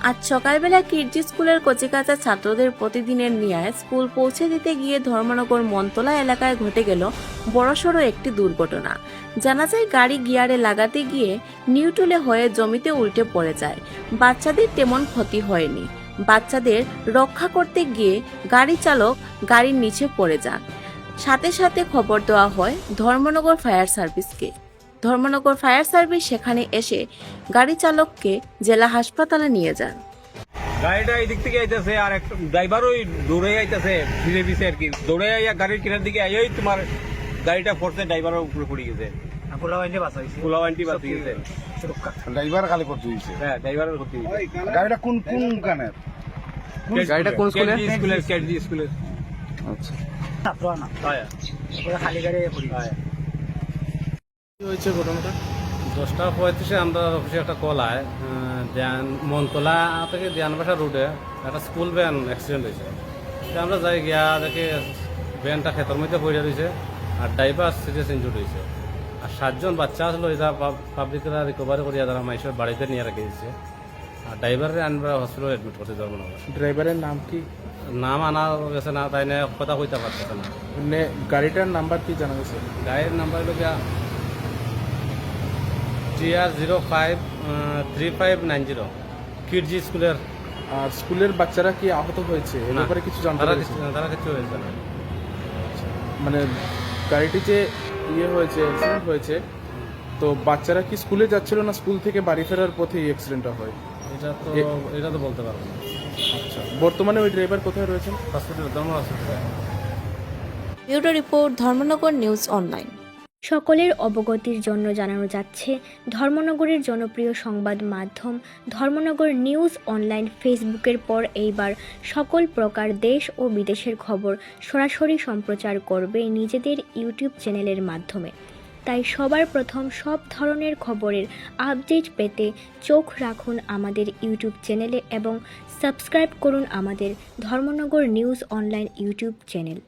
আজ সকালবেলা কিডজি স্কুলের কচিকাঁচা ছাত্রদের প্রতিদিনের নিয়ে স্কুল পৌঁছে দিতে গিয়ে ধর্মনগর মনতলা এলাকায় ঘটে গেল বড়সড় একটি দুর্ঘটনা। জানা যায় গাড়ি গিয়ারে লাগাতে গিয়ে নিউট্রালে হয়ে জমিতে উল্টে পড়ে যায়। বাচ্চাদের তেমন ক্ষতি হয়নি। বাচ্চাদের রক্ষা করতে গিয়ে গাড়ি চালক গাড়ির নিচে পড়ে যান। সাথে সাথে খবর দেওয়া হয় ধর্মনগর ফায়ার সার্ভিসকে। ধর্মনগর ফায়ার সার্ভিস সেখানে এসে গাড়ি চালককে জেলা হাসপাতালে নিয়ে যান। গাড়িটা এই দিক থেকে আইতেছে আর একটা ড্রাইভার ওই দৌড়ে আইতেছে ধীরে ধীরে আর কি দৌড়ে আইয়া গাড়ির কিনার দিকে আইয়াই তোমার গাড়িটা ফোর্সে ড্রাইভারের উপরে পড়ে গেছে। পোলাওয়ান্টি বাঁচি গেছে। ড্রাইভার খালি করতে হয়েছে। হ্যাঁ ড্রাইভারের ক্ষতি হয়েছে। গাড়িটা কোন কোন গানের? গাড়িটা কোন স্কুলের? কেজি স্কুলের। আচ্ছা, খালি গাড়ি পড়ে গেছে। কি হয়েছে ঘটনাটা? 10:35 আমরা অফিসে একটা কল আয় মনতলা থেকে দিয়ানবাসা রোডে একটা স্কুল ভ্যান অ্যাক্সিডেন্ট হয়েছে। তো আমরা যাই গিয়া দেখি ভ্যানটা ক্ষেতের মধ্যে পড়ে রয়েছে আর ড্রাইভার সিরিয়াস ইনজুর্ড হয়েছে। আর 7 জন বাচ্চা আসলো এটা পাবলিকরা রিকভারি করিয়া তারা মাইসের বাড়িতে নিয়ে রেখে দিয়েছে। আর ড্রাইভারের আনবার হসপিটালে অ্যাডমিট করতে যাবো না। ড্রাইভারের নাম কি? নাম আনা গেছে না, তাই না কথা কইতে পারতেছে না। গাড়িটার নাম্বার কি জানা গেছে? গাড়ির নাম্বার হলো গিয়া TR053590 কিডজি স্কুলের। আর স্কুলের বাচ্চারা কি আহত হয়েছে এ ব্যাপারে কিছু জানতে পেরেছে? তারা কিছু হয়েছে না। মানে গাড়িটি যে হয়েছে অ্যাক্সিডেন্ট হয়েছে, তো বাচ্চারা কি স্কুলে যাচ্ছিল না স্কুল থেকে বাড়ি ফেরার পথে এই অ্যাক্সিডেন্টটা হয়? এটা তো বলতে পারবো না। আচ্ছা, বর্তমানে ওই ড্রাইভার কোথায় রয়েছেন? হসপিটাল ধর্ম hospital. Bureau report, Dharmanagar news online. সকলের অবগতির জন্য জানানো যাচ্ছে, ধর্মনগরের জনপ্রিয় সংবাদ মাধ্যম ধর্মনগর নিউজ অনলাইন ফেসবুকের পর এইবার সকল প্রকার দেশ ও বিদেশের খবর সরাসরি সম্প্রচার করবে নিজেদের ইউটিউব চ্যানেলের মাধ্যমে। তাই সবার প্রথম সব ধরনের খবরের আপডেট পেতে চোখ রাখুন আমাদের ইউটিউব চ্যানেলে এবং সাবস্ক্রাইব করুন আমাদের Dharmanagar news online YouTube channel.